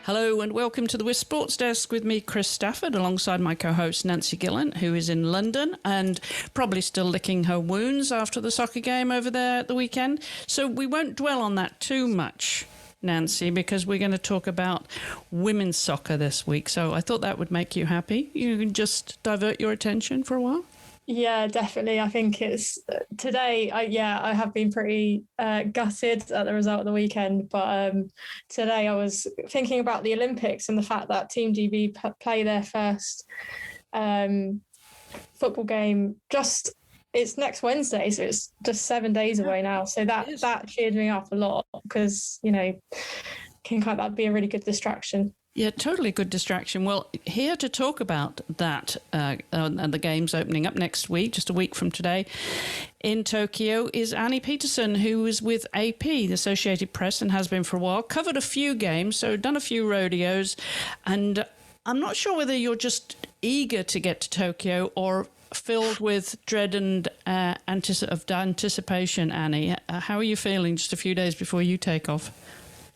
Hello and welcome to the WiSP Sports Desk with me, Chris Stafford, alongside my co-host Nancy Gillen, who is in London and probably still licking her wounds after the soccer game over there at the weekend. So we won't dwell on that too much, Nancy, because we're going to talk about women's soccer this week. So I thought that would make you happy. You can just divert your attention for a while. Yeah, definitely. I think it's today. I have been pretty gutted at the result of the weekend, but today I was thinking about the Olympics and the fact that Team GB play their first football game. It's next Wednesday, so it's just 7 days away now. So that cheered me up a lot because can kind of be a really good distraction. Yeah, totally good distraction. Well, here to talk about that and the games opening up next week, just a week from today, in Tokyo, is Anne Peterson, who is with AP, the Associated Press, and has been for a while. Covered a few games, so done a few rodeos. And I'm not sure whether you're just eager to get to Tokyo or filled with dread and anticipation, Annie. How are you feeling just a few days before you take off?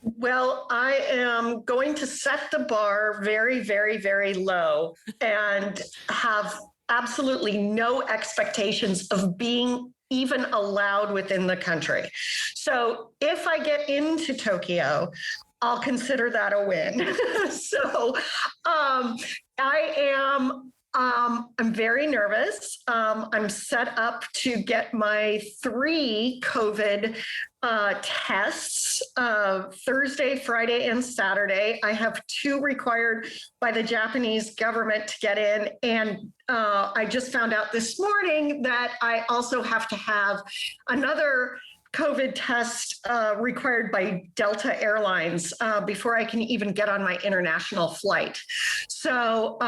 Well, I am going to set the bar very, very, very low and have absolutely no expectations of being even allowed within the country. So if I get into Tokyo, I'll consider that a win. I'm very nervous. I'm set up to get my 3 COVID tests Thursday, Friday, and Saturday. I have 2 required by the Japanese government to get in. And I just found out this morning that I also have to have another COVID test required by Delta Airlines before I can even get on my international flight. So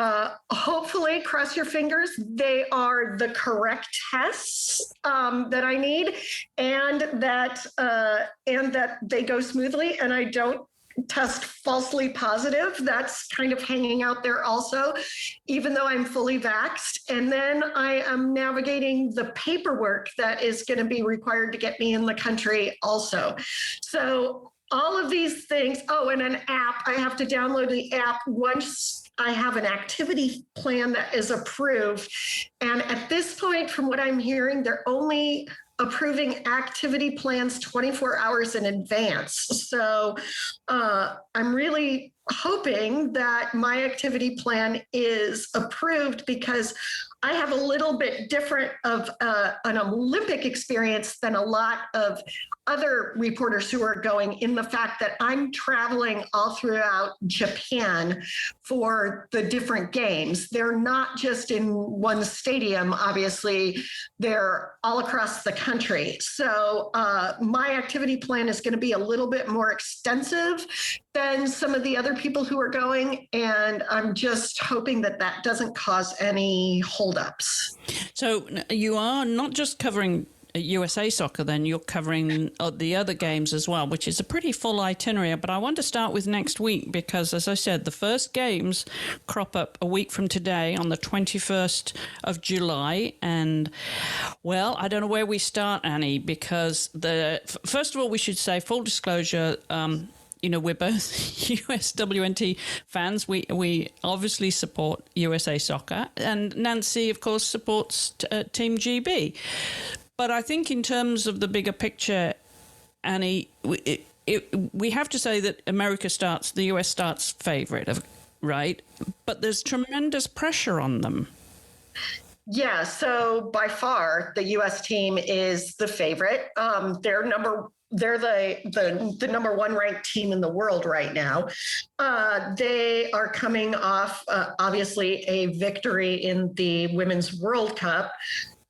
hopefully, cross your fingers, they are the correct tests that I need, and that they go smoothly, and I don't test falsely positive. That's kind of hanging out there also, even though I'm fully vaxxed. And then I am navigating the paperwork that is going to be required to get me in the country also. So all of these things, and an app, I have to download the app once I have an activity plan that is approved. And at this point, from what I'm hearing, they're only approving activity plans 24 hours in advance. So I'm really hoping that my activity plan is approved because I have a little bit different of an Olympic experience than a lot of other reporters who are going, in the fact that I'm traveling all throughout Japan for the different games. They're not just in one stadium, obviously, they're all across the country. So my activity plan is going to be a little bit more extensive than some of the other people who are going. And I'm just hoping that that doesn't cause any holdups. So you are not just covering USA Soccer, then you're covering the other games as well, which is a pretty full itinerary. But I want to start with next week because, as I said, the first games crop up a week from today on the 21st of July. And, well, I don't know where we start, Annie, because first of all, we should say, full disclosure, we're both USWNT fans. We obviously support USA Soccer. And Nancy, of course, supports Team GB. But I think in terms of the bigger picture, Annie, we have to say that the US starts favorite, right? But there's tremendous pressure on them. Yeah, so by far, the US team is the favorite. They're the number 1 ranked team in the world right now. They are coming off, obviously, a victory in the Women's World Cup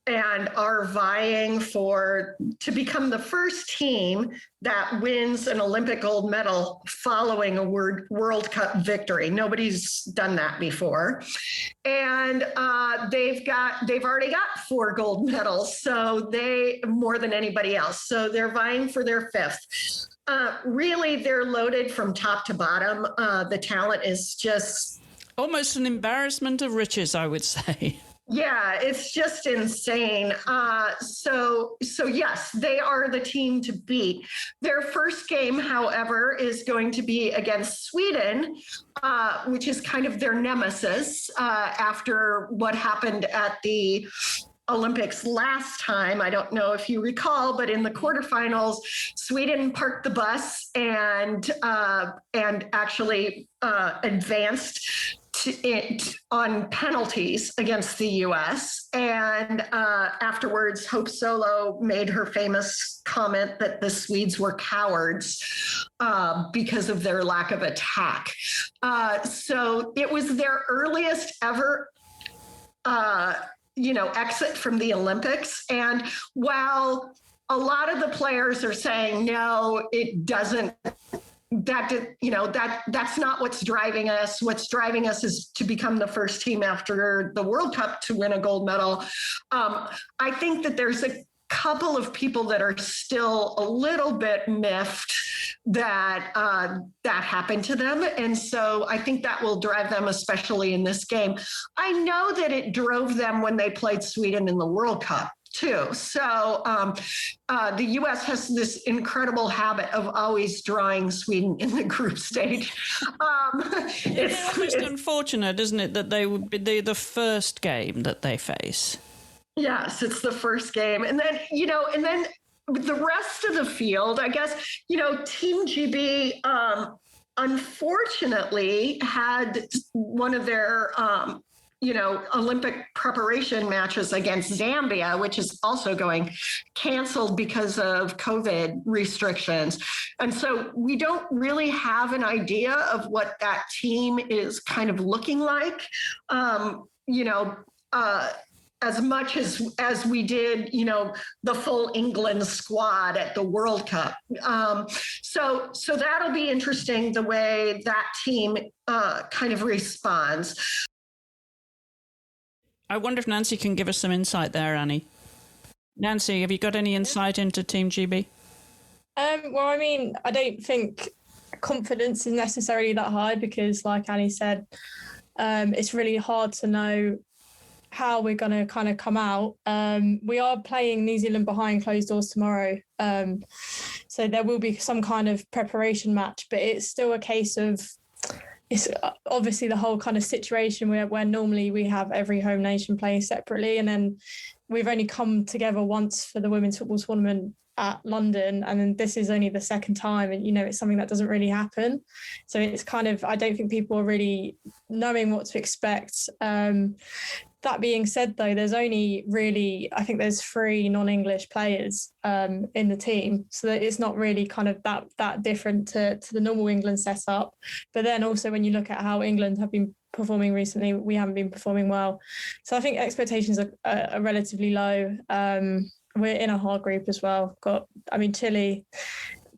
and are vying to become the first team that wins an Olympic gold medal following a World Cup victory. Nobody's done that before. And they've already got 4 gold medals, so more than anybody else. So they're vying for their 5th. Really, they're loaded from top to bottom. The talent is just almost an embarrassment of riches, I would say. Yeah, it's just insane. So yes, they are the team to beat. Their first game, however, is going to be against Sweden, which is kind of their nemesis after what happened at the Olympics last time. I don't know if you recall, but in the quarterfinals, Sweden parked the bus and actually advanced on penalties against the U.S. And afterwards, Hope Solo made her famous comment that the Swedes were cowards because of their lack of attack. So it was their earliest ever exit from the Olympics. And while a lot of the players are saying, no, it doesn't, that's not what's driving us. What's driving us is to become the first team after the World Cup to win a gold medal. I think that there's a couple of people that are still a little bit miffed that that happened to them. And so I think that will drive them, especially in this game. I know that it drove them when they played Sweden in the World Cup too. So the U.S. has this incredible habit of always drawing Sweden in the group stage. It's almost unfortunate, isn't it, that they would be the first game that they face? Yes, it's the first game. And then, the rest of the field, I guess, Team GB, unfortunately had one of their, Olympic preparation matches against Zambia, which is also going canceled because of COVID restrictions. And so we don't really have an idea of what that team is kind of looking like, as much as we did, the full England squad at the World Cup. So that'll be interesting, the way that team kind of responds. I wonder if Nancy can give us some insight there, Annie. Nancy, have you got any insight into Team GB? Well, I mean, I don't think confidence is necessarily that high because, like Annie said, it's really hard to know how we're going to kind of come out. We are playing New Zealand behind closed doors tomorrow. So there will be some kind of preparation match, but it's still a case of, it's obviously the whole kind of situation where normally we have every home nation playing separately. And then we've only come together once for the women's football tournament at London. And then this is only the second time. And, it's something that doesn't really happen. So it's kind of, I don't think people are really knowing what to expect. That being said, though, there's only really, I think there's 3 non-English players in the team. So that it's not really kind of that different to the normal England setup. But then also when you look at how England have been performing recently, we haven't been performing well. So I think expectations are relatively low. We're in a hard group as well. Chile,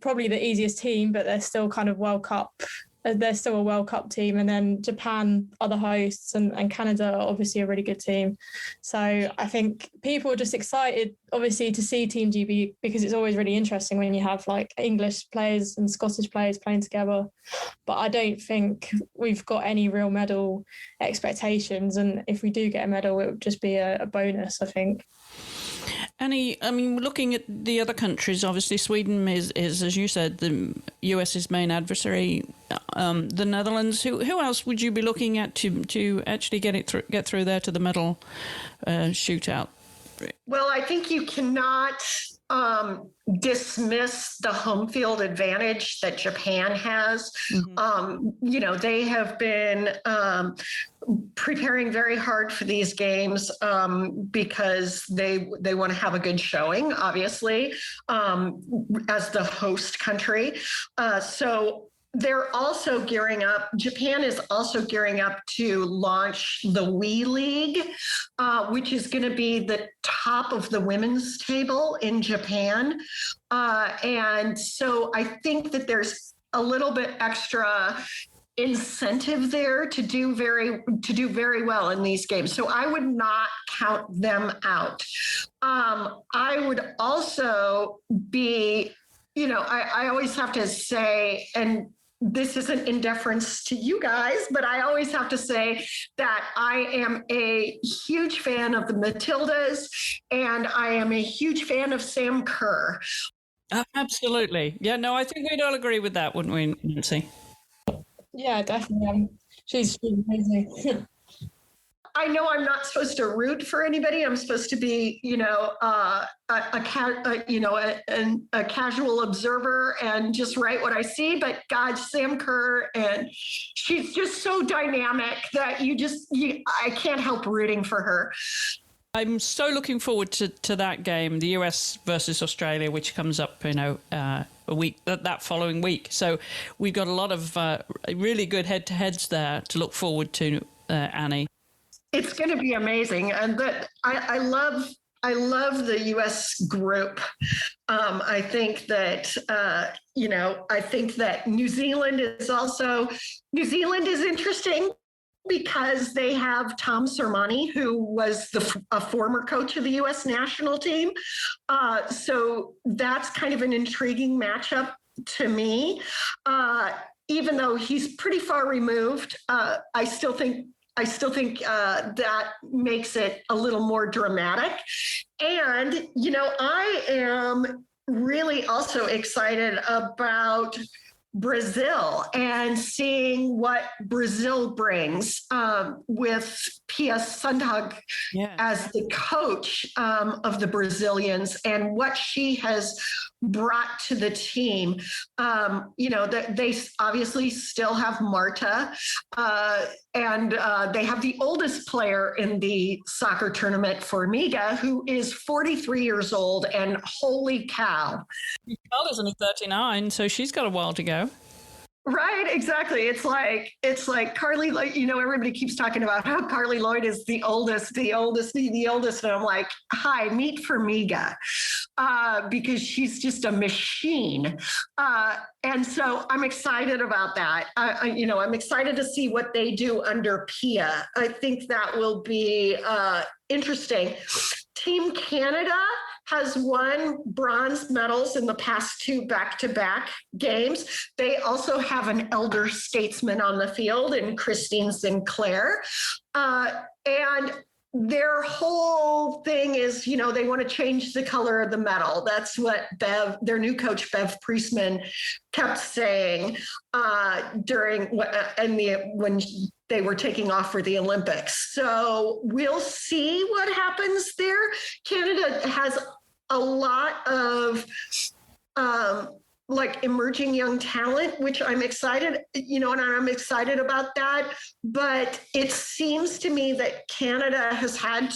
probably the easiest team, but they're still kind of World Cup. They're still a World Cup team. And then Japan are the hosts and Canada are obviously a really good team. So I think people are just excited, obviously, to see Team GB because it's always really interesting when you have like English players and Scottish players playing together. But I don't think we've got any real medal expectations. And if we do get a medal, it would just be a bonus, I think. Annie, I mean, looking at the other countries, obviously Sweden is, as you said, the US's main adversary. The Netherlands. Who else would you be looking at to actually get through there to the medal shootout? Well, I think you cannot dismiss the home field advantage that Japan has. Mm-hmm. They have been preparing very hard for these games because they want to have a good showing, obviously, as the host country. So they're also gearing up. Japan is also gearing up to launch the WE League, which is going to be the top of the women's table in Japan. And so I think that there's a little bit extra incentive there to do very well in these games. So I would not count them out. I would also be, I always have to say, and this isn't in deference to you guys, but I always have to say that I am a huge fan of the Matildas, and I am a huge fan of Sam Kerr. Absolutely. Yeah, no, I think we'd all agree with that, wouldn't we, Nancy? Yeah, definitely. She's amazing. I know I'm not supposed to root for anybody. I'm supposed to be, a casual observer and just write what I see. But God, Sam Kerr, and she's just so dynamic that I can't help rooting for her. I'm so looking forward to that game, the US versus Australia, which comes up, a week that following week. So we've got a lot of really good head-to-heads there to look forward to, Annie. It's going to be amazing, and I love the U.S. group. I think that I think that New Zealand is interesting because they have Tom Sermanni, who was a former coach of the U.S. national team. So that's kind of an intriguing matchup to me. Even though he's pretty far removed, I still think that makes it a little more dramatic. And, I am really also excited about Brazil and seeing what Brazil brings with Pia Sundhage as the coach of the Brazilians and what she has brought to the team. They obviously still have Marta, and they have the oldest player in the soccer tournament, Formiga, who is 43 years old, and holy cow. Carla's only 39, so she's got a while to go. Right, exactly. It's like Carly, everybody keeps talking about how Carly Lloyd is the oldest. And I'm like, hi, meet Formiga, because she's just a machine. And so I'm excited about that. I'm excited to see what they do under Pia. I think that will be interesting. Team Canada has won bronze medals in the past 2 back-to-back games. They also have an elder statesman on the field in Christine Sinclair. And their whole thing is, they want to change the color of the medal. That's what their new coach, Bev Priestman, kept saying when they were taking off for the Olympics. So we'll see what happens there. Canada has a lot of emerging young talent, which I'm excited, and I'm excited about that. But it seems to me that Canada has had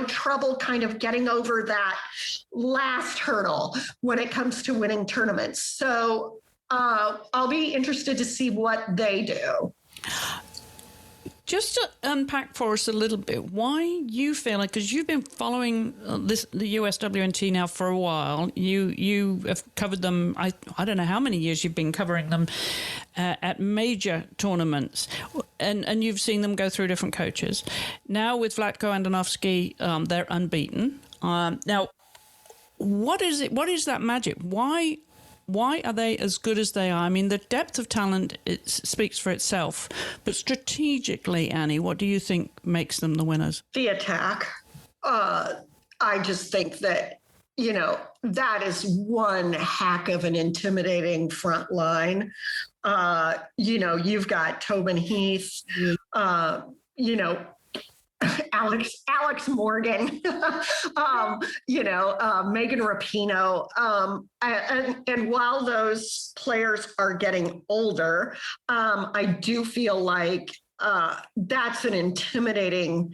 trouble kind of getting over that last hurdle when it comes to winning tournaments. So I'll be interested to see what they do. Just to unpack for us a little bit, why you feel like, because you've been following the USWNT now for a while, you have covered them, I don't know how many years you've been covering them at major tournaments, and you've seen them go through different coaches. Now with Vlatko Andonovski, they're unbeaten. Now, what is it? What is that magic? Why are they as good as they are? I mean, the depth of talent, it speaks for itself. But strategically, Annie, what do you think makes them the winners? The attack. I just think that, that is one heck of an intimidating front line. You've got Tobin Heath, Alex Morgan, Megan Rapinoe. And while those players are getting older, I do feel like that's an intimidating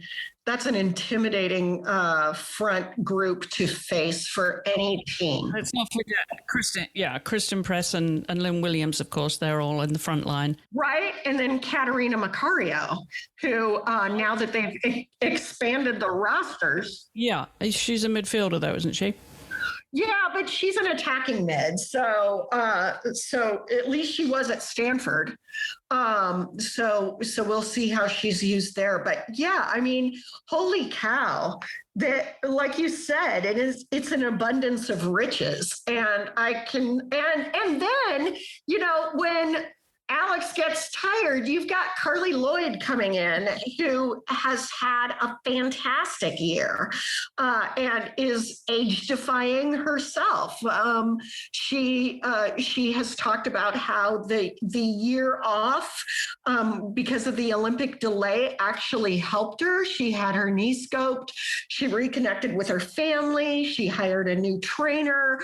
front group to face for any team. Let's not forget Kristen Press and Lynn Williams, of course, they're all in the front line. Right. And then Katerina Macario, who now that they've expanded the rosters. Yeah, she's a midfielder though, isn't she? Yeah, but she's an attacking mid, so at least she was at Stanford. So we'll see how she's used there. But yeah, I mean, holy cow! That, like you said, it's an abundance of riches, and and then when Alex gets tired, you've got Carly Lloyd coming in, who has had a fantastic year and is age defying herself. She has talked about how the year off because of the Olympic delay actually helped her. She had her knee scoped. She reconnected with her family. She hired a new trainer.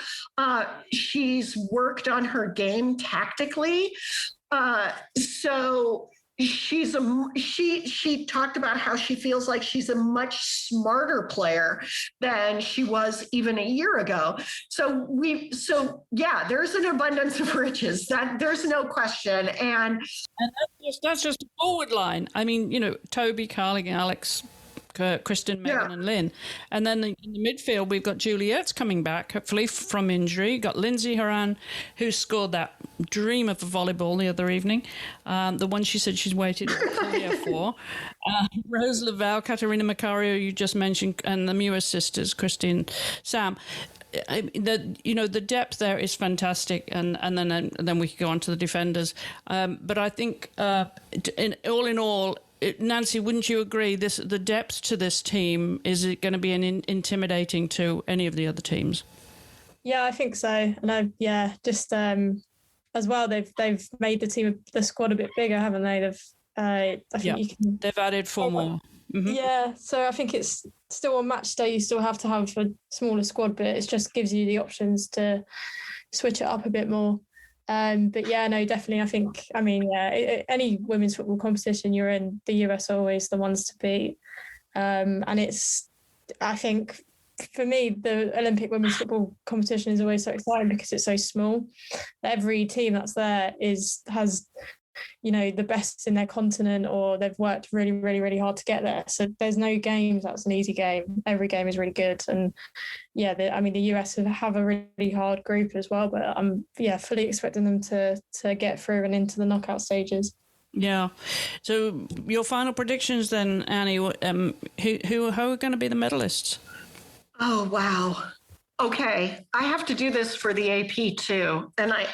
She's worked on her game tactically. So she talked about how she feels like she's a much smarter player than she was even a year ago. So yeah, there's an abundance of riches, that there's no question. And that's just a forward line. I mean, Toby, Carly, Alex, Kristen, Megan, and Lynn. And then in the midfield, we've got Juliet's coming back, hopefully from injury. We've got Lindsay Horan, who scored that dream of a volleyball the other evening. The one she said she's waited all year for. Rose Lavelle, Katerina Macario, you just mentioned, and the Muir sisters, Christine, Sam. The depth there is fantastic, and then we could go on to the defenders. But I think in all, Nancy, wouldn't you agree? The depth to this team, is it going to be intimidating to any of the other teams? Yeah, I think so. And as well, they've made the squad a bit bigger, haven't they? They've added 4 more. Mm-hmm. Yeah, so I think it's still on match day. You still have to have a smaller squad, but it just gives you the options to switch it up a bit more. But yeah, no, definitely. I think, any women's football competition you're in, the US are always the ones to beat. And I think for me, the Olympic women's football competition is always so exciting because it's so small. Every team that's there has the best in their continent, or they've worked really, really, really hard to get there. So there's no games that's an easy game. Every game is really good. And yeah, the US have a really hard group as well, but I'm fully expecting them to get through and into the knockout stages. Yeah. So your final predictions then, Annie, who are going to be the medalists? Oh, wow. Okay. I have to do this for the AP too. And I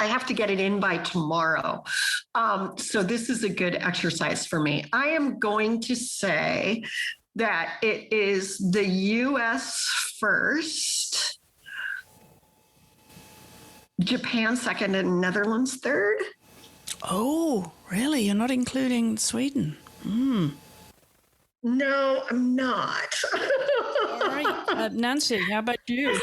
have to get it in by tomorrow. So this is a good exercise for me. I am going to say that it is the US first, Japan second, and Netherlands third. Oh, really? You're not including Sweden? No, I'm not. All right. Nancy, how about you?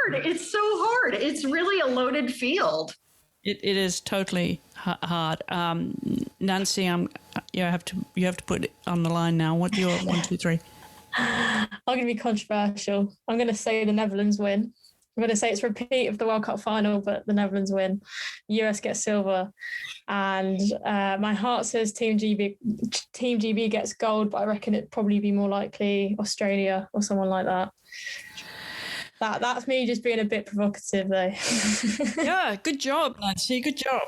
It's so hard. It's really a loaded field. It is totally hard. Nancy, you have to put it on the line now. What your 1, 2, 3? I'm going to be controversial. I'm going to say the Netherlands win. I'm going to say it's a repeat of the World Cup final, but the Netherlands win. US gets silver. And my heart says Team GB gets gold, but I reckon it'd probably be more likely Australia or someone like that. That's me just being a bit provocative, though. Yeah, good job, Nancy. Good job.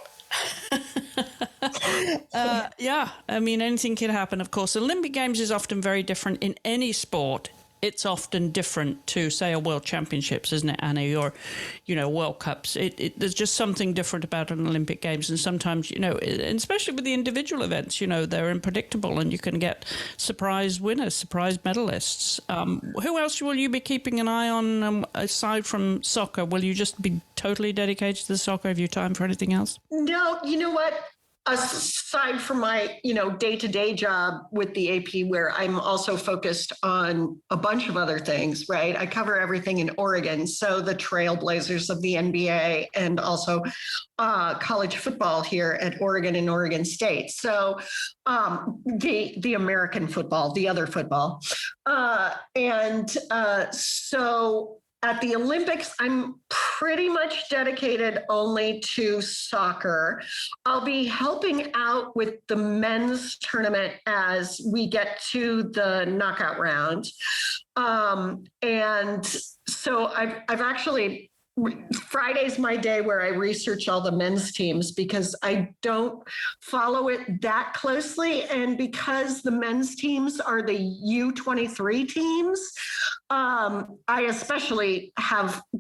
Yeah, I mean, anything can happen, of course. Olympic Games is often very different in any sport. It's often different to, say, a World Championships, isn't it, Annie, or, World Cups. There's just something different about an Olympic Games. And sometimes, and especially with the individual events, they're unpredictable and you can get surprise winners, surprise medalists. Who else will you be keeping an eye on aside from soccer? Will you just be totally dedicated to the soccer? Have you time for anything else? No, you know what? Aside from my, day-to-day job with the AP, where I'm also focused on a bunch of other things, right? I cover everything in Oregon. So the Trailblazers of the NBA and also college football here at Oregon and Oregon State. So the American football, the other football. So at the Olympics, I'm pretty much dedicated only to soccer. I'll be helping out with the men's tournament as we get to the knockout round. And so I've actually, Friday's my day where I research all the men's teams because I don't follow it that closely. And because the men's teams are the U23 teams, I especially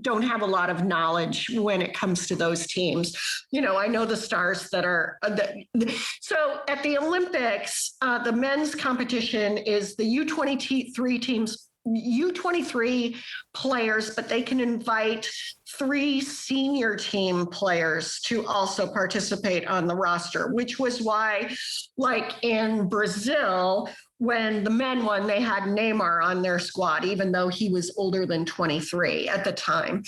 don't have a lot of knowledge when it comes to those teams. You know, I know the stars that are, so at the Olympics, the men's competition is the U23 teams, U23 players, but they can invite 3 senior team players to also participate on the roster, which was why, like in Brazil, when the men won, they had Neymar on their squad, even though he was older than 23 at the time.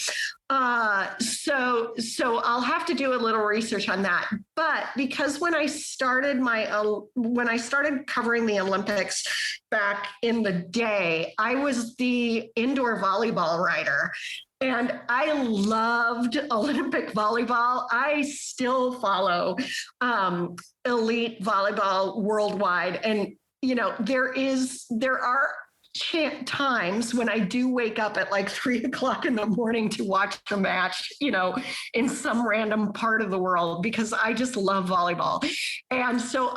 So I'll have to do a little research on that. But because when I started covering the Olympics back in the day, I was the indoor volleyball writer. And I loved Olympic volleyball. I still follow elite volleyball worldwide. And you know, there are times when I do wake up at like 3:00 in the morning to watch a match, you know, in some random part of the world because I just love volleyball. And so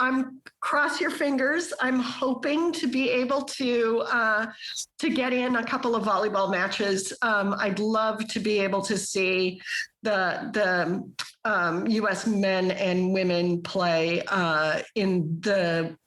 cross your fingers. I'm hoping to be able to get in a couple of volleyball matches. I'd love to be able to see the U.S. men and women play in the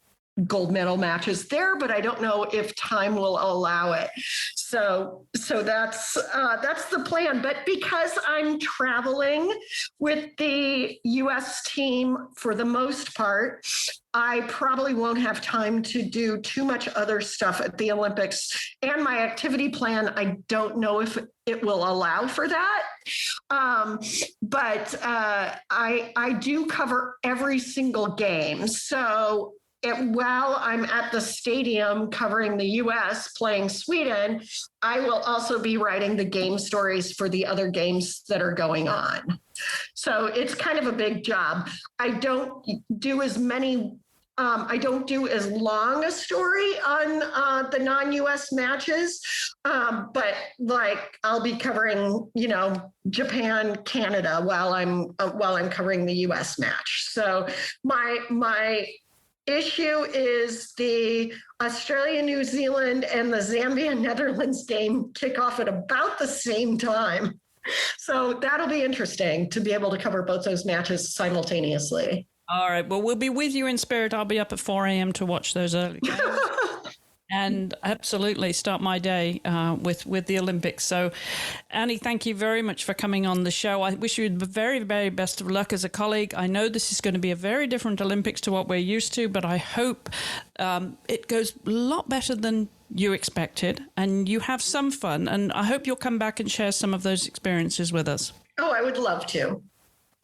gold medal matches there, but I don't know if time will allow it. So that's the plan. But because I'm traveling with the U.S. team for the most part, I probably won't have time to do too much other stuff at the Olympics. And my activity plan, I don't know if it will allow for that. But I do cover every single game. So while I'm at the stadium covering the U.S. playing Sweden, I will also be writing the game stories for the other games that are going on. So it's kind of a big job. I don't do as long a story on the non-U.S. matches, but like I'll be covering, you know, Japan, Canada while I'm covering the U.S. match. So my issue is the Australia, New Zealand, and the Zambia, Netherlands game kick off at about the same time. So that'll be interesting to be able to cover both those matches simultaneously. All right. Well, we'll be with you in spirit. I'll be up at 4 a.m. to watch those early games. And absolutely start my day with the Olympics. So, Annie, thank you very much for coming on the show. I wish you the very, very best of luck as a colleague. I know this is going to be a very different Olympics to what we're used to, but I hope it goes a lot better than you expected and you have some fun. And I hope you'll come back and share some of those experiences with us. Oh, I would love to.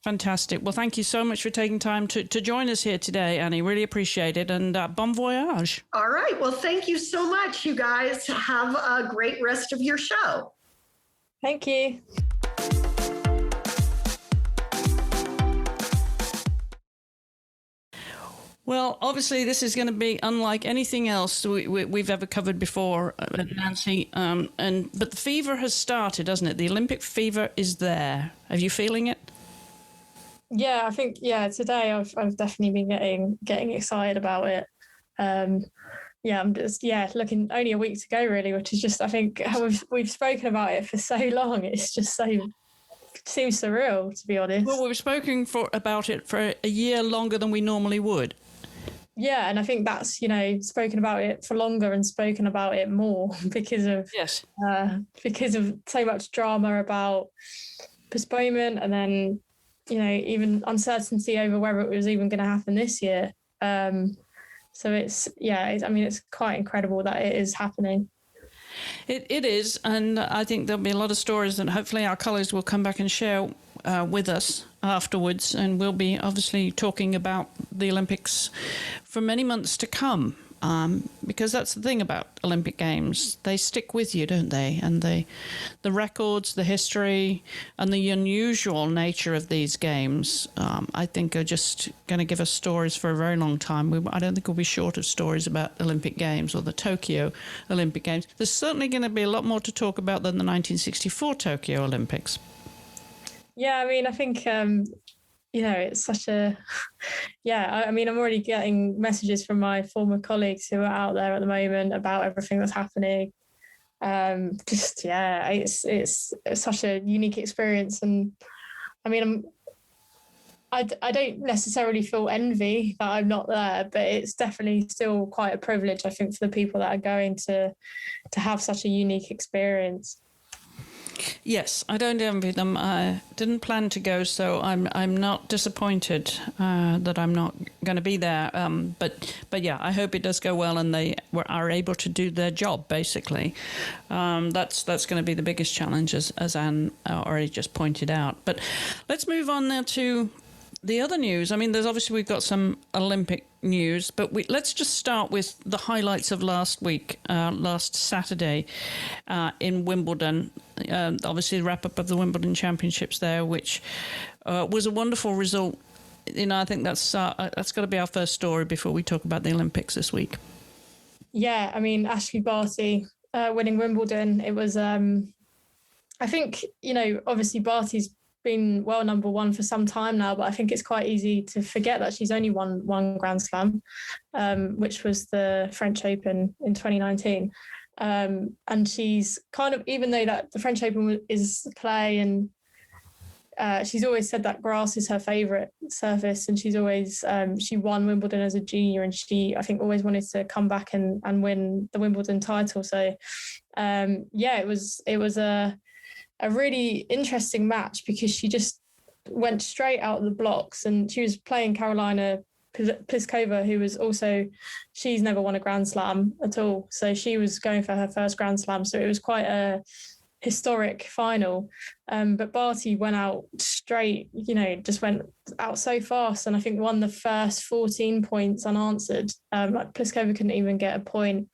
Fantastic. Well, thank you so much for taking time to join us here today, Annie. Really appreciate it. And bon voyage. All right. Well, thank you so much, you guys. Have a great rest of your show. Thank you. Well, obviously, this is going to be unlike anything else we've ever covered before, Nancy. But the fever has started, hasn't it? The Olympic fever is there. Are you feeling it? Yeah, I think, today I've definitely been getting excited about it. I'm just, looking only a week to go really, which is just, I think we've spoken about it for so long. It's just seems surreal, to be honest. Well, we've spoken about it for a year longer than we normally would. Yeah, and I think that's, spoken about it for longer and spoken about it more because of so much drama about postponement and then, even uncertainty over whether it was even going to happen this year. So it's quite incredible that it is happening. It is, and I think there'll be a lot of stories that hopefully our colleagues will come back and share with us afterwards, and we'll be obviously talking about the Olympics for many months to come. because that's the thing about Olympic Games. They stick with you, don't they? And the records, the history, and the unusual nature of these games, I think, are just going to give us stories for a very long time. I don't think we'll be short of stories about Olympic Games or the Tokyo Olympic Games. There's certainly going to be a lot more to talk about than the 1964 Tokyo Olympics. Yeah, I mean, I think it's such a, I mean, I'm already getting messages from my former colleagues who are out there at the moment about everything that's happening. It's such a unique experience. And I mean, I don't necessarily feel envy that I'm not there, but it's definitely still quite a privilege, I think, for the people that are going to have such a unique experience. Yes, I don't envy them. I didn't plan to go, so I'm not disappointed that I'm not going to be there. But yeah, I hope it does go well and they are able to do their job. Basically, that's going to be the biggest challenge, as Anne already just pointed out. But let's move on now to the other news. I mean, we've got some Olympic news, but let's just start with the highlights of last week, last Saturday in Wimbledon. Obviously, the wrap-up of the Wimbledon Championships there, which was a wonderful result. I think that's got to be our first story before we talk about the Olympics this week. Yeah, I mean, Ashley Barty winning Wimbledon. It was, I think, obviously Barty's been world number one for some time now, but I think it's quite easy to forget that she's only won one Grand Slam, which was the French Open in 2019. And she's kind of, even though that the French Open is clay, and she's always said that grass is her favourite surface, and she's always she won Wimbledon as a junior, and she, I think, always wanted to come back and win the Wimbledon title. So it was a really interesting match because she just went straight out of the blocks, and she was playing Carolina Pliskova, who was also, she's never won a Grand Slam at all. So she was going for her first Grand Slam. So it was quite a historic final. But Barty went out straight, just went out so fast. And I think won the first 14 points unanswered. Pliskova couldn't even get a point.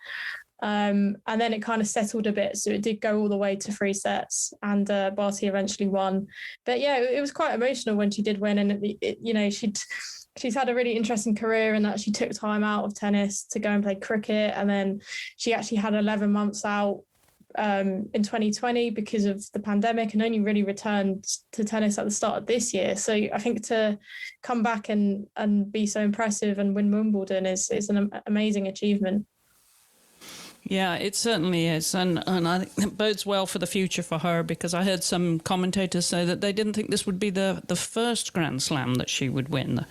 And then it kind of settled a bit. So it did go all the way to 3 sets, and Barty eventually won. But yeah, it was quite emotional when she did win. And, she's had a really interesting career in that she took time out of tennis to go and play cricket. And then she actually had 11 months out in 2020 because of the pandemic, and only really returned to tennis at the start of this year. So I think to come back and be so impressive and win Wimbledon is an amazing achievement. Yeah, it certainly is. And I think it bodes well for the future for her, because I heard some commentators say that they didn't think this would be the first Grand Slam that she would win.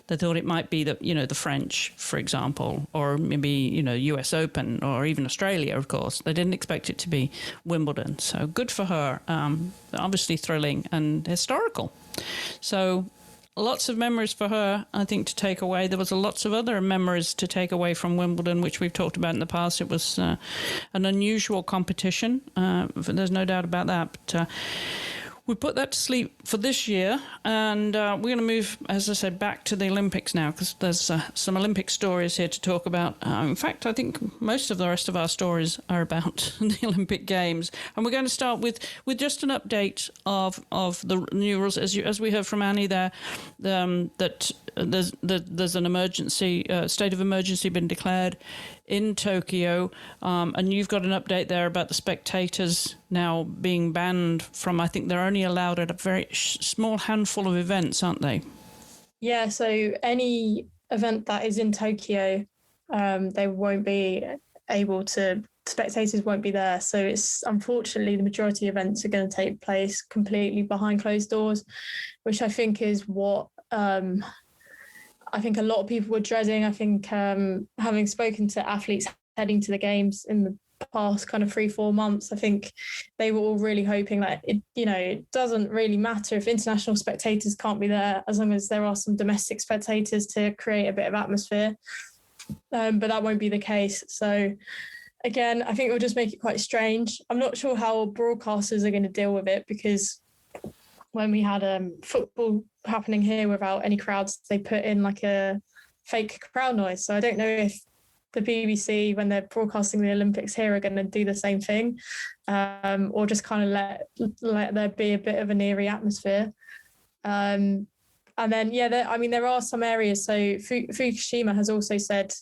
They thought it might be the French, for example, or maybe, US Open, or even Australia, of course. They didn't expect it to be Wimbledon. So good for her. Obviously thrilling and historical. So lots of memories for her, I think, to take away. There was lots of other memories to take away from Wimbledon, which we've talked about in the past. It was an unusual competition. There's no doubt about that. But we put that to sleep for this year, and we're going to move, as I said, back to the Olympics now, because there's some Olympic stories here to talk about. In fact, I think most of the rest of our stories are about the Olympic Games, and we're going to start with just an update of the new rules, as we heard from Annie there, that there's an emergency, state of emergency been declared in Tokyo, and you've got an update there about the spectators now being banned from, I think they're only allowed at a very small handful of events, aren't they? Yeah, so any event that is in Tokyo, they won't be able to, spectators won't be there. So it's, unfortunately, the majority of events are going to take place completely behind closed doors, which I think is what I think a lot of people were dreading. I think having spoken to athletes heading to the games in the past kind of 3-4 months, I think they were all really hoping that it doesn't really matter if international spectators can't be there, as long as there are some domestic spectators to create a bit of atmosphere. But that won't be the case. So again, I think it will just make it quite strange. I'm not sure how broadcasters are going to deal with it, because when we had football happening here without any crowds, they put in like a fake crowd noise. So I don't know if the BBC, when they're broadcasting the Olympics here, are going to do the same thing, or just kind of let there be a bit of an eerie atmosphere. And then, there are some areas. So Fukushima has also said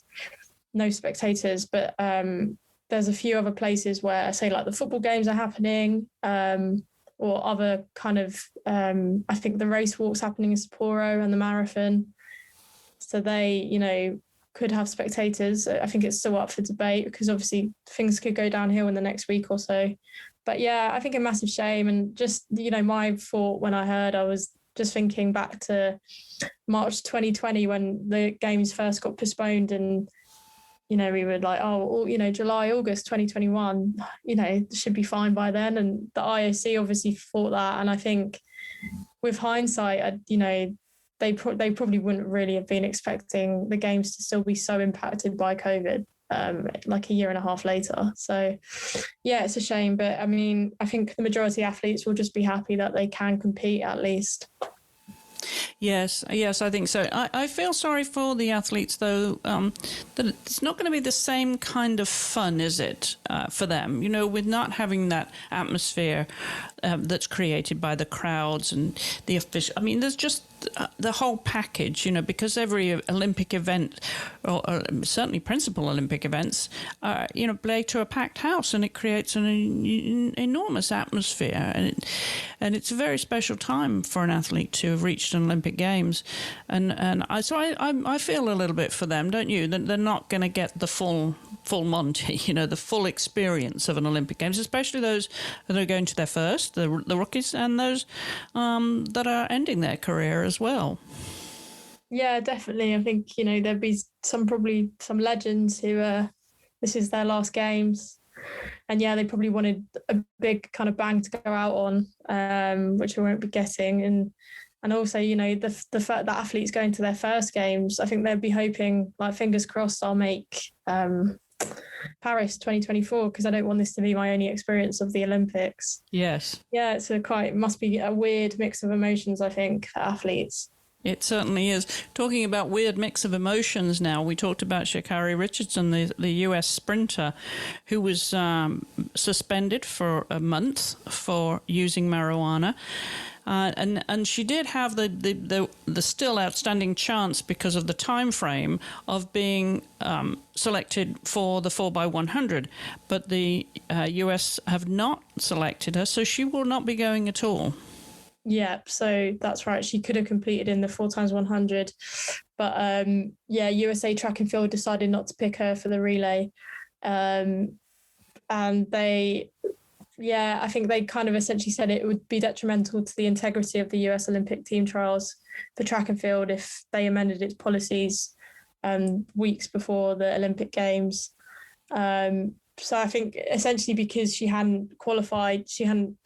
no spectators, but there's a few other places where, say, like the football games are happening, or other kind of, I think the race walk's happening in Sapporo and the marathon. So they, could have spectators. I think it's still up for debate because obviously things could go downhill in the next week or so. But yeah, I think a massive shame. And just, my thought when I heard, I was just thinking back to March 2020 when the games first got postponed, and we were like, July, August 2021, should be fine by then. And the IOC obviously thought that. And I think with hindsight, they probably wouldn't really have been expecting the games to still be so impacted by COVID, like a year and a half later. So, yeah, it's a shame. But I mean, I think the majority of athletes will just be happy that they can compete at least. Yes, I think so. I feel sorry for the athletes, though, that it's not going to be the same kind of fun, is it, for them? With not having that atmosphere that's created by the crowds and the official. I mean, there's just the whole package, because every Olympic event, or certainly principal Olympic events, play to a packed house, and it creates an enormous atmosphere, and it's a very special time for an athlete to have reached an Olympic Games, and I feel a little bit for them, don't you? They're not going to get the full Monty, the full experience of an Olympic Games, especially those that are going to their first, the rookies, and those that are ending their career as well. Yeah, definitely. I think, there'd be probably some legends who this is their last games. And yeah, they probably wanted a big kind of bang to go out on, which we won't be getting. And also, the fact that athletes going to their first games, I think they'd be hoping, like, fingers crossed, I'll make Paris 2024, because I don't want this to be my only experience of the Olympics. Yes. Yeah, must be a weird mix of emotions, I think, for athletes. It certainly is. Talking about weird mix of emotions now, we talked about Sha'Carri Richardson, the US sprinter, who was suspended for a month for using marijuana. And she did have the still outstanding chance, because of the time frame, of being selected for the 4x100, but the US have not selected her, so she will not be going at all. Yeah, so that's right. She could have competed in the 4x100, but USA Track and Field decided not to pick her for the relay, and I think they kind of essentially said it would be detrimental to the integrity of the US Olympic team trials for track and field if they amended its policies weeks before the Olympic Games. So I think essentially because she hadn't qualified, she hadn't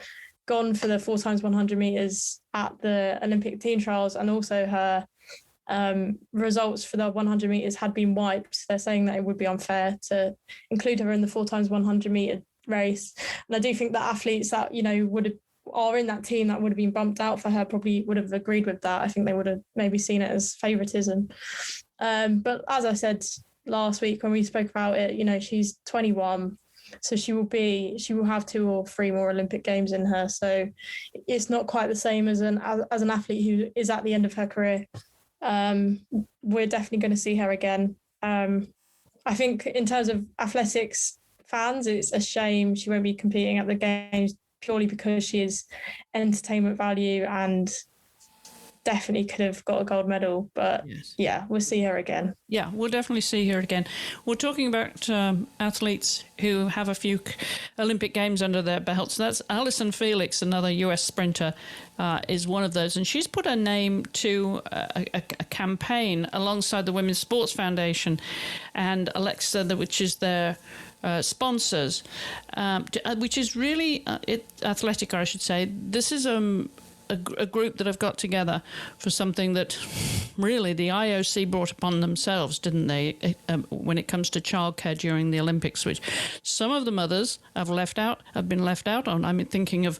gone for the 4x100 meters at the Olympic team trials, and also her results for the 100 meters had been wiped. They're saying that it would be unfair to include her in the 4x100 meter race. And I do think that athletes that, are in that team that would have been bumped out for her probably would have agreed with that. I think they would have maybe seen it as favoritism. But as I said last week when we spoke about it, she's 21. So she will have 2 or 3 more Olympic Games in her. So it's not quite the same as an athlete who is at the end of her career. We're definitely going to see her again. I think in terms of athletics fans, it's a shame she won't be competing at the Games purely because she is entertainment value and definitely could have got a gold medal. But yes. Yeah, we'll see her again. Yeah, we'll definitely see her again. We're talking about athletes who have a few Olympic Games under their belts. That's Allyson Felix, another US sprinter, is one of those. And she's put her name to a campaign alongside the Women's Sports Foundation and Alexa, which is their sponsors, which is really Athletica, I should say. This is a group that have got together for something that really the IOC brought upon themselves, didn't they, when it comes to childcare during the Olympics, which some of the mothers have been left out on. I'm thinking of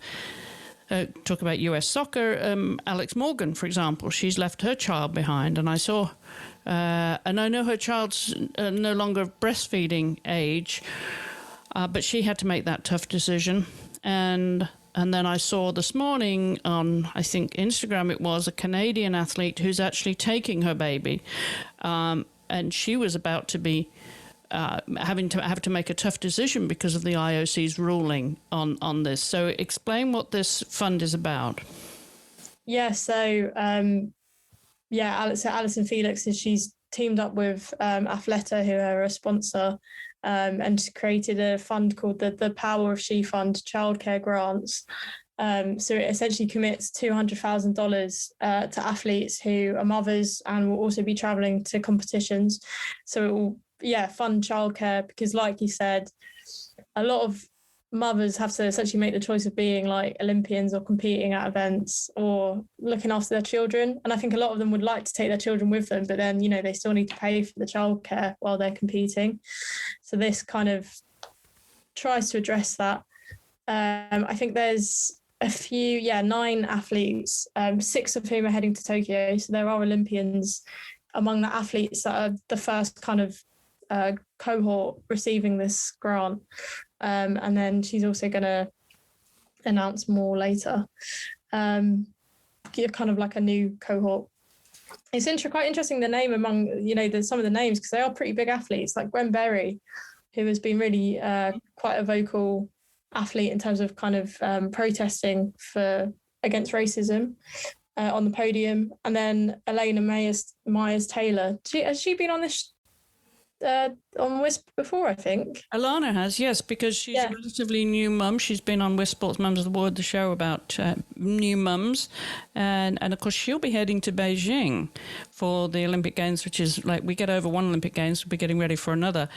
talk about US soccer, Alex Morgan, for example, she's left her child behind. And I saw, and I know her child's no longer breastfeeding age, but she had to make that tough decision. And then I saw this morning on, I think, Instagram, it was a Canadian athlete who's actually taking her baby. And she was about to be having to make a tough decision because of the IOC's ruling on this. So explain what this fund is about. Yeah, so Alison Felix, she's teamed up with Athleta, who are a sponsor, and created a fund called the Power of She Fund Childcare Grants. So it essentially commits $200,000 to athletes who are mothers and will also be traveling to competitions. So it will, fund childcare, because like you said, a lot of mothers have to essentially make the choice of being like Olympians or competing at events or looking after their children. And I think a lot of them would like to take their children with them, but then, they still need to pay for the childcare while they're competing. So this kind of tries to address that. I think there's a few, 9 athletes, 6 of whom are heading to Tokyo. So there are Olympians among the athletes that are the first kind of cohort receiving this grant. And then she's also going to announce more later. Kind of like a new cohort. It's quite interesting, the name among, some of the names, because they are pretty big athletes, like Gwen Berry, who has been really quite a vocal athlete in terms of kind of protesting against racism on the podium. And then Elena Myers-Taylor. Has she been on this on WiSP before, I think? Alana has, yes, because she's a relatively new mum. She's been on WiSP Sports Mums of the World, the show about new mums. And of course, she'll be heading to Beijing for the Olympic Games, which is like, we get over one Olympic Games, we'll be getting ready for another.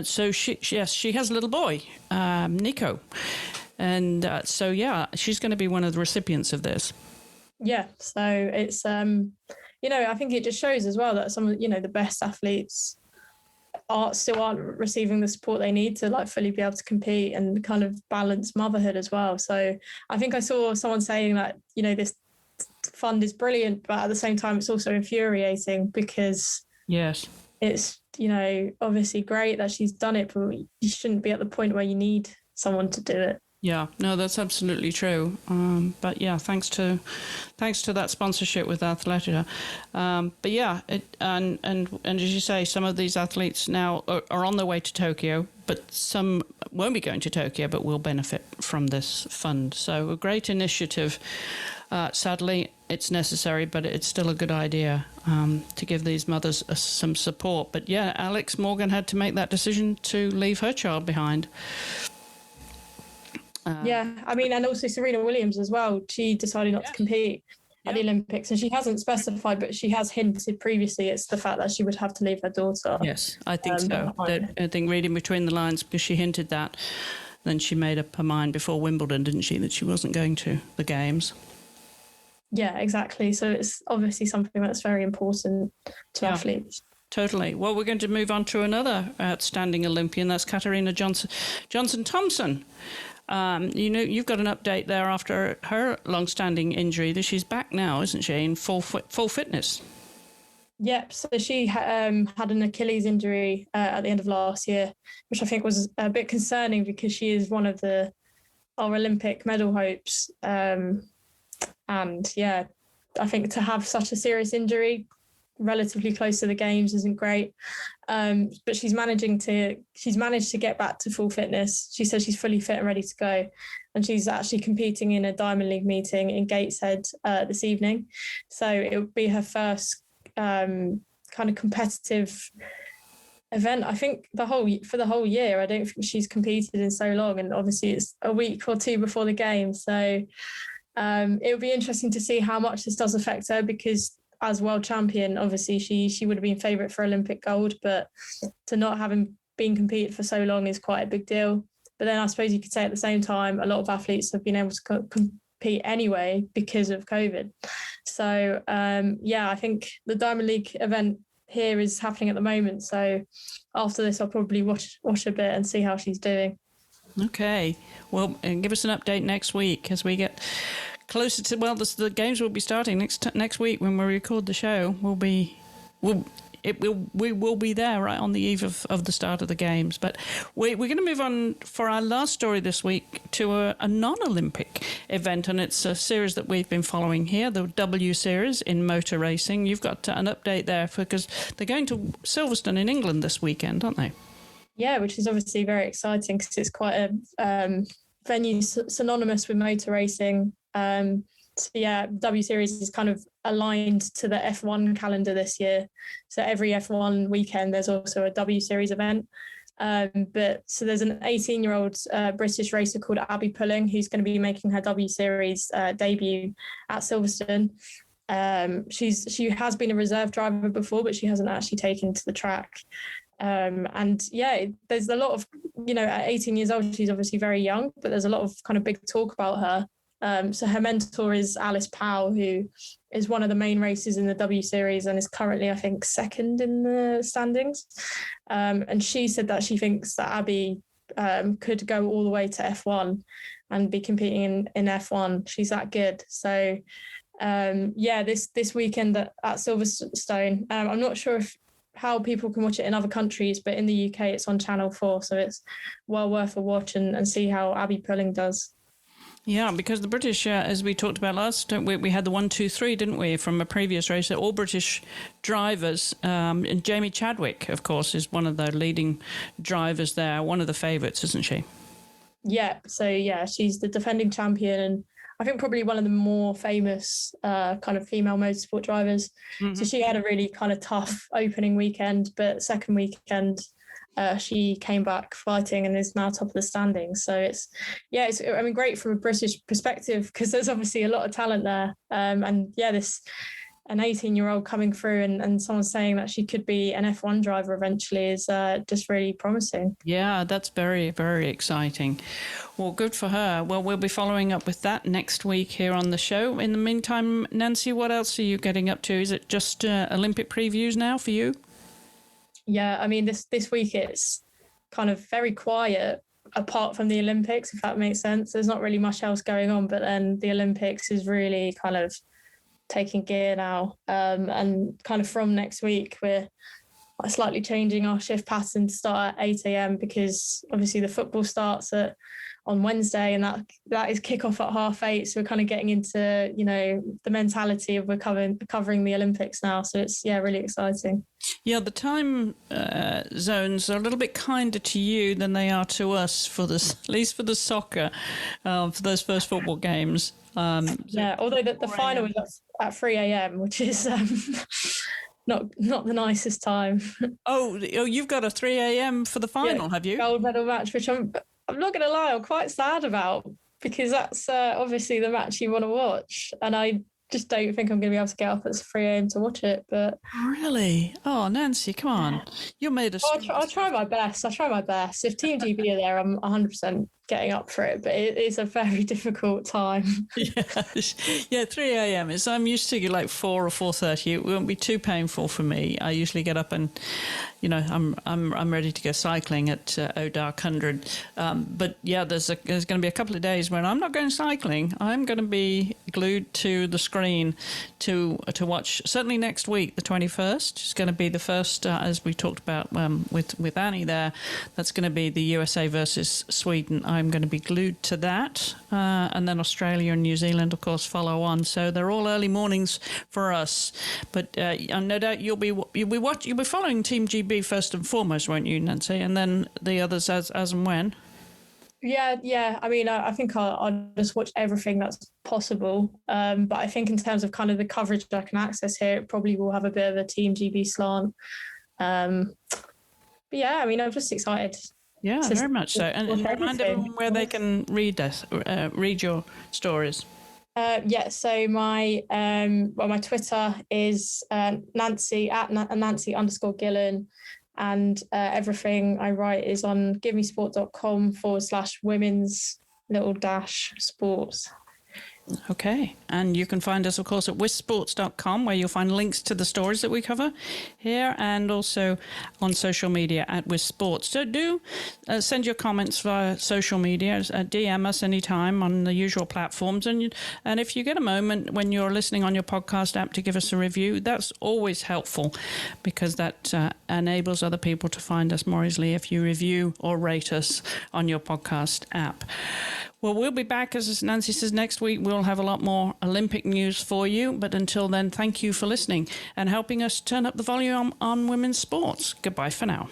So she has a little boy, Nico. And she's going to be one of the recipients of this. Yeah, so it's, I think it just shows as well that some of, the best athletes still aren't receiving the support they need to like fully be able to compete and kind of balance motherhood as well. So I think I saw someone saying that, this fund is brilliant, but at the same time, it's also infuriating because yes, it's, obviously great that she's done it, but you shouldn't be at the point where you need someone to do it. Yeah, no, that's absolutely true. But yeah, thanks to that sponsorship with Athleta. But yeah, and as you say, some of these athletes now are on their way to Tokyo, but some won't be going to Tokyo, but will benefit from this fund. So a great initiative. Sadly, it's necessary, but it's still a good idea to give these mothers some support. But yeah, Alex Morgan had to make that decision to leave her child behind. And also Serena Williams as well. She decided not to compete at the Olympics, and she hasn't specified, but she has hinted previously it's the fact that she would have to leave her daughter. Yes, I think so. I think reading between the lines, because she hinted that, then she made up her mind before Wimbledon, didn't she, that she wasn't going to the Games. Yeah, exactly. So it's obviously something that's very important to athletes. Totally. Well, we're going to move on to another outstanding Olympian. That's Katarina Johnson-Thompson. You've got an update there after her long-standing injury that she's back now, isn't she, in full fitness? Yep. So she had an Achilles injury at the end of last year, which I think was a bit concerning because she is one of our Olympic medal hopes. I think to have such a serious injury relatively close to the Games isn't great. But she's managed to get back to full fitness. She says she's fully fit and ready to go. And she's actually competing in a Diamond League meeting in Gateshead this evening. So it would be her first kind of competitive event, I think, for the whole year. I don't think she's competed in so long. And obviously it's a week or two before the Games. So it would be interesting to see how much this does affect her, because as world champion, obviously she would have been favourite for Olympic gold, but to not having been competed for so long is quite a big deal. But then I suppose you could say at the same time, a lot of athletes have been able to compete anyway because of COVID. So I think the Diamond League event here is happening at the moment. So after this, I'll probably watch a bit and see how she's doing. Okay. Well, and give us an update next week as we get closer to, well, the games will be starting next week when we record the show. We will be there right on the eve of the start of the games. But we're going to move on for our last story this week to a non-Olympic event, and it's a series that we've been following here, the W Series in motor racing. You've got an update there because they're going to Silverstone in England this weekend, aren't they? Yeah, which is obviously very exciting because it's quite a venue synonymous with motor racing. So yeah, W Series is kind of aligned to the F1 calendar this year. So every F1 weekend, there's also a W Series event. But so there's an 18-year-old British racer called Abby Pulling who's going to be making her W Series debut at Silverstone. She has been a reserve driver before, but she hasn't actually taken to the track. And yeah, there's a lot of, at 18 years old, she's obviously very young, but there's a lot of kind of big talk about her. So her mentor is Alice Powell, who is one of the main racers in the W Series and is currently, I think, second in the standings. And she said that she thinks that Abby could go all the way to F1 and be competing in F1. She's that good. So this weekend at Silverstone, I'm not sure how people can watch it in other countries, but in the UK it's on Channel 4, so it's well worth a watch and see how Abby Pulling does. Yeah, because the British, as we talked about last, we had the 1, 2, 3, didn't we, from a previous race? All British drivers. And Jamie Chadwick, of course, is one of the leading drivers there, one of the favourites, isn't she? Yeah, so yeah, she's the defending champion and I think probably one of the more famous kind of female motorsport drivers. Mm-hmm. So she had a really kind of tough opening weekend, but second weekend, she came back fighting and is now top of the standings. So it's great from a British perspective because there's obviously a lot of talent there. And yeah, an 18-year-old coming through and someone saying that she could be an F1 driver eventually is just really promising. Yeah, that's very, very exciting. Well, good for her. Well, we'll be following up with that next week here on the show. In the meantime, Nancy, what else are you getting up to? Is it just Olympic previews now for you? Yeah, I mean, this week it's kind of very quiet apart from the Olympics, if that makes sense. There's not really much else going on, but then the Olympics is really kind of taking gear now. And kind of from next week, we're slightly changing our shift pattern to start at 8 a.m. because obviously the football starts on Wednesday and that is kickoff at 8:30. So we're kind of getting into, the mentality of we're covering the Olympics now. So it's, really exciting. Yeah, the time zones are a little bit kinder to you than they are to us at least for the soccer, for those first football games. Although the final is at 3 a.m., which is not the nicest time. Oh, you've got a 3 a.m. for the final, have you? Gold medal match, which I'm not going to lie, I'm quite sad about because that's obviously the match you want to watch. And I just don't think I'm going to be able to get up at 3 a.m. to watch it. But really? Oh, Nancy, come on. You made us. I'll try my best. If Team GB are there, I'm 100% getting up for it, but it is a very difficult time. Yeah, 3 a.m. I'm used to like 4 or 4:30. It won't be too painful for me. I usually get up and, I'm ready to go cycling at Dark 100. But yeah, there's going to be a couple of days when I'm not going cycling. I'm going to be glued to the screen to watch. Certainly next week, the 21st, is going to be the first, as we talked about with Annie there. That's going to be the USA versus Sweden. I'm going to be glued to that, and then Australia and New Zealand, of course, follow on. So they're all early mornings for us. But no doubt you'll be following Team GB first and foremost, won't you, Nancy? And then the others as and when. Yeah. I mean, I think I'll just watch everything that's possible. But I think in terms of kind of the coverage I can access here, it probably will have a bit of a Team GB slant. But yeah, I mean, I'm just excited. Yeah, very much so. And remind everyone where they can read your stories. So my Twitter is Nancy @Nancy_Gillen, and everything I write is on givemesport.com /women's_sports. Okay. And you can find us, of course, at wisports.com, where you'll find links to the stories that we cover here, and also on social media at wisports. So do send your comments via social media. DM us anytime on the usual platforms. And if you get a moment when you're listening on your podcast app to give us a review, that's always helpful, because that enables other people to find us more easily if you review or rate us on your podcast app. Well, we'll be back, as Nancy says, next week. We'll have a lot more Olympic news for you. But until then, thank you for listening and helping us turn up the volume on women's sports. Goodbye for now.